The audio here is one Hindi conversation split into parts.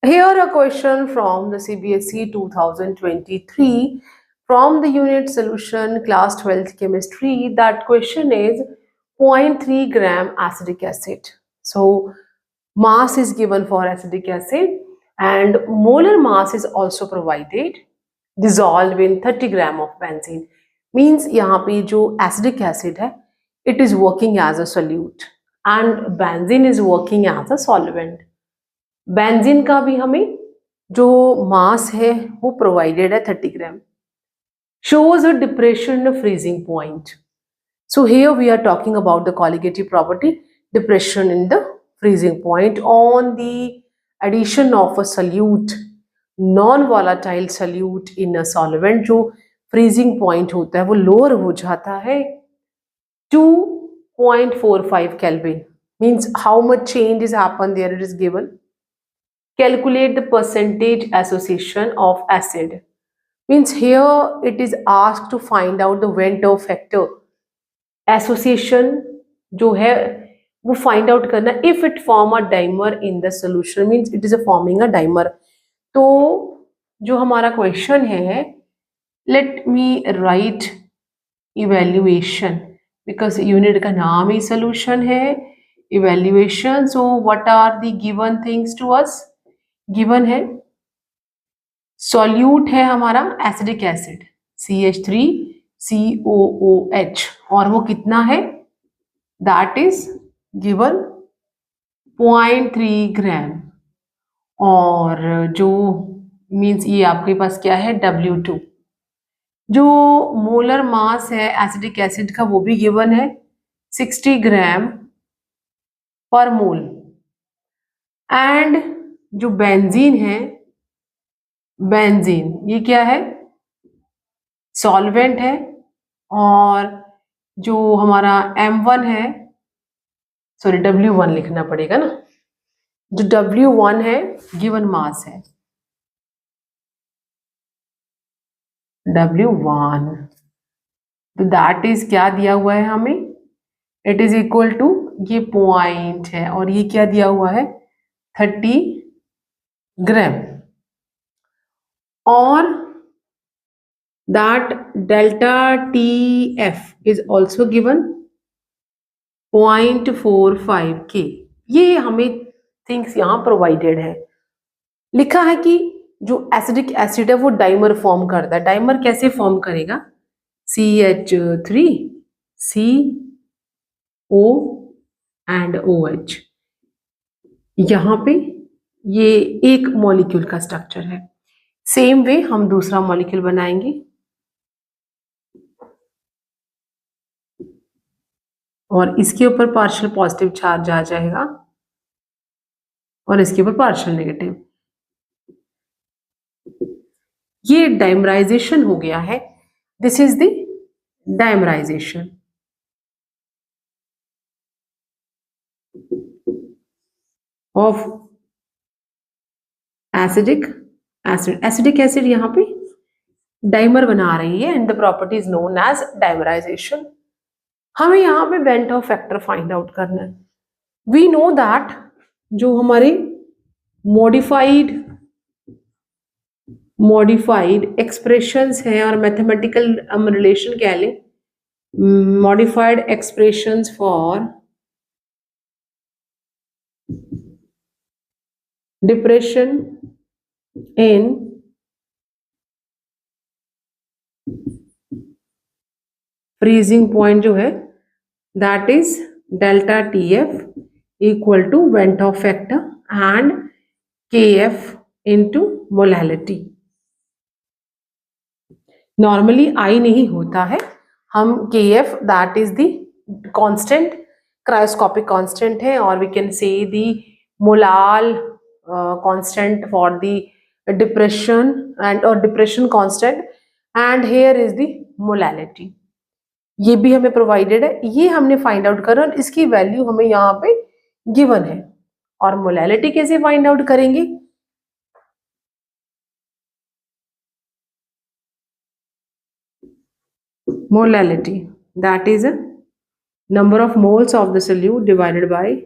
Here a question from the CBSE 2023 from the unit solution class 12th chemistry. That question is 0.3 gram acetic acid. So mass is given for acetic acid and molar mass is also provided dissolved in 30 gram of benzene. Means यहाँ पे जो acetic acid है it is working as a solute and benzene is working as a solvent. Benzene का भी हमें जो मास है वो प्रोवाइडेड है 30 ग्राम. Shows a depression in a freezing point. So here we are talking about the colligative property, depression in the freezing point on the addition of a solute, non-volatile solute in a solvent. जो freezing point होता है वो lower हो जाता है 2.45 Kelvin. Means how much change is happened there, it is given. Calculate the percentage association of acid. Means here it is asked to find out the Ventnor factor. Association जो है वो find out करना if it form a dimer in the solution, means it is a forming a dimer. तो जो हमारा question है, let me write evaluation because unit का नाम ही solution है, evaluation. So what are the given things to us? Given है सॉल्यूट है हमारा एसिडिक एसिड CH3COOH और वो कितना है दैट इज गिवन 0.3 ग्राम और जो मींस ये आपके पास क्या है W2. जो मोलर मास है एसिडिक एसिड का वो भी गिवन है 60 ग्राम पर मोल एंड जो बेंजीन है बेंजीन ये क्या है सॉल्वेंट है और जो हमारा M1 है सॉरी W1 लिखना पड़ेगा ना जो W1 है गिवन मास है W1 तो दैट इज क्या दिया हुआ है हमें इट इज इक्वल टू ये पॉइंट है और ये क्या दिया हुआ है 30 ग्राम और that delta TF is also given 0.45 K. ये हमें थिंग्स यहाँ प्रोवाइडेड है. लिखा है कि जो एसिडिक एसिड है वो डाइमर फॉर्म करता है. डाइमर कैसे फॉर्म करेगा CH3 CO and OH. यहाँ पे ये एक मॉलिक्यूल का स्ट्रक्चर है. सेम वे हम दूसरा मॉलिक्यूल बनाएंगे और इसके ऊपर पार्शियल पॉजिटिव चार्ज आ जाएगा और इसके ऊपर पार्शियल नेगेटिव. ये डाइमराइजेशन हो गया है. This is the dimerization. Of acetic acid. Acetic acid यहाँ पे डाइमर बना रही है and the property is known as dimerization. हमें यहाँ पे वेंटनर फैक्टर फाइंड आउट करना है. वी नो दैट जो हमारे मॉडिफाइड एक्सप्रेशंस हैं और मैथमेटिकल रिलेशन कह लें modified expressions for depression in freezing point जो है that is delta TF equal to Ventner factor and KF into molality. Normally I नहीं होता है. हम KF that is the constant cryoscopic constant है और we can say the molal constant for the depression and और depression constant and here is the molality. ये भी हमें प्रोवाइडेड है. ये हमने फाइंड आउट करा और इसकी वैल्यू हमें यहाँ पे गिवन है. और मोलैलिटी कैसे फाइंड आउट करेंगे molality that is a number of moles of the solute divided by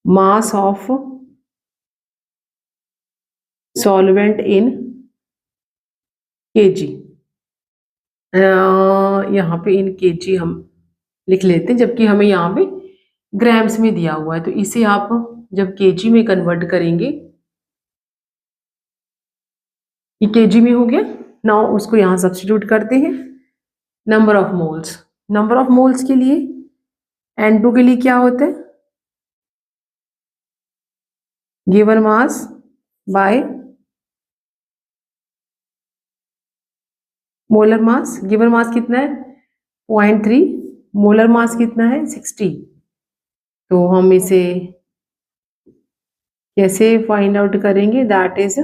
mass of solvent in KG, यहाँ पे इन केजी हम लिख लेते हैं, जबकि हमें यहाँ पे ग्राम्स में दिया हुआ है। तो इसे आप जब केजी में कन्वर्ट करेंगे, ये केजी में हो गया। नाउ उसको यहाँ सब्स्टिट्यूट करते हैं। Number of moles, number of moles के लिए N2 के लिए क्या होता है, given mass by molar mass. Given mass कितना है 0.3, मोलर मास कितना है 60। तो हम इसे कैसे फाइंड आउट करेंगे, दैट इज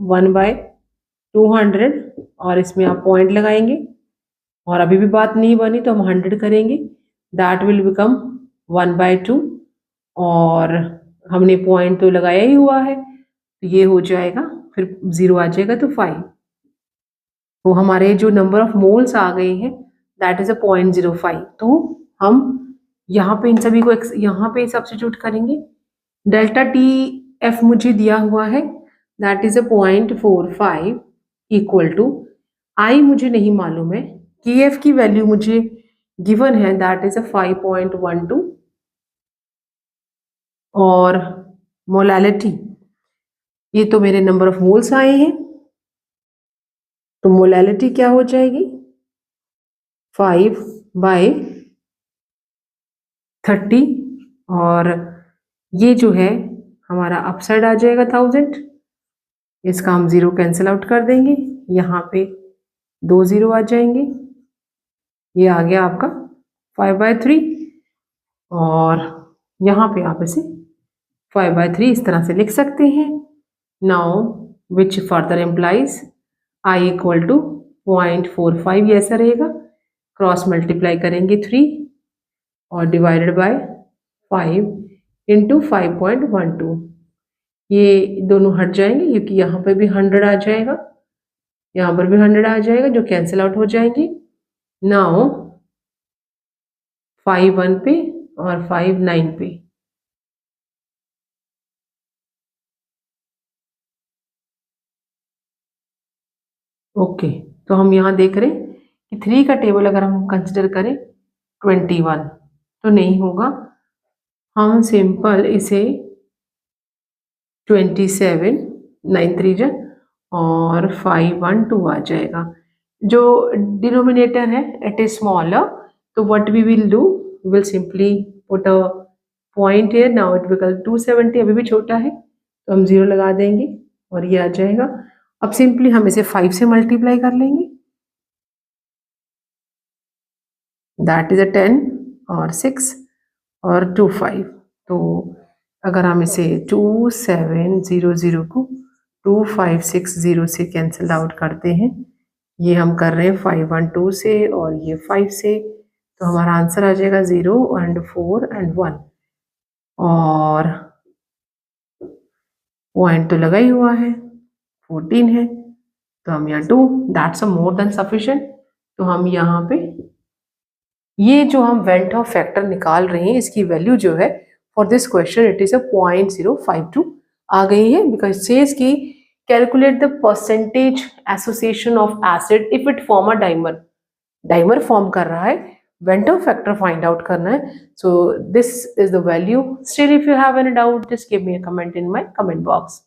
1/200, और इसमें आप पॉइंट लगाएंगे, और अभी भी बात नहीं बनी तो हम 100 करेंगे, दैट विल बिकम 1/2, और हमने पॉइंट तो लगाया ही हुआ है, तो ये हो जाएगा, फिर 0 आ जाएगा तो 5। तो हमारे जो नंबर ऑफ मोल्स आ गए हैं दैट इज 0.05। तो हम यहाँ पे इन सभी को यहाँ पे सब्स्टिट्यूट करेंगे। डेल्टा टी एफ मुझे दिया हुआ है दैट इज 0.45 इक्वल टू, आई मुझे नहीं मालूम है, के एफ की वैल्यू मुझे गिवन है दैट इज 5.12, और मोलालिटी, ये तो मेरे नंबर ऑफ मोल्स आए हैं, तो मोलालिटी क्या हो जाएगी 5/30, और ये जो है हमारा अपसाइड आ जाएगा 1000, इसका हम 0 कैंसिल आउट कर देंगे, यहाँ पे 2 0 आ जाएंगे, ये आ गया आपका 5/3, और यहाँ पे आप इसे 5/3 इस तरह से लिख सकते हैं। Now which further implies I equal to 0.45, ये ऐसा रहेगा, क्रॉस मल्टीप्लाई करेंगे 3 और डिवाइडेड बाय 5 इंटू 5.12, ये दोनों हट जाएंगे क्योंकि यहाँ पर भी 100 आ जाएगा, यहाँ पर भी 100 आ जाएगा, जो कैंसिल आउट हो जाएंगे। नाउ 5 1 पे और 5 9 पे, ओके। तो हम यहाँ देख रहे हैं कि 3 का टेबल अगर हम कंसिडर करें 21 तो नहीं होगा, हम सिंपल इसे 27 9 3 जा और 5 1 2 आ जाएगा। जो डिनोमिनेटर है इट इज स्मॉलर, तो what we will do, will simply put a point here, now it become 270, अभी भी छोटा है तो हम 0 लगा देंगे और ये आ जाएगा। अब सिंपली हम इसे 5 से मल्टीप्लाई कर लेंगे, दैट इज 10 और 6 और 2 5। तो अगर हम इसे 2700 को 2560 से कैंसिल आउट करते हैं, ये हम कर रहे हैं 512 से और ये 5 से, तो हमारा आंसर आ जाएगा 0 and 4 and 1, और पॉइंट तो लगा ही हुआ है 14 है, तो हम यहाँ 2, that's a more than sufficient. तो हम यहाँ पे ये जो हम वेंट ऑफ फैक्टर निकाल रहे हैं इसकी वैल्यू जो है for this question it is 0.052 आ गई है, बिकॉज सेज की calculate the percentage association of acid if it form a dimer, dimer form कर रहा है, went of factor find out करना है। So this is the value. Still if you have any doubt just give me a comment in my comment box.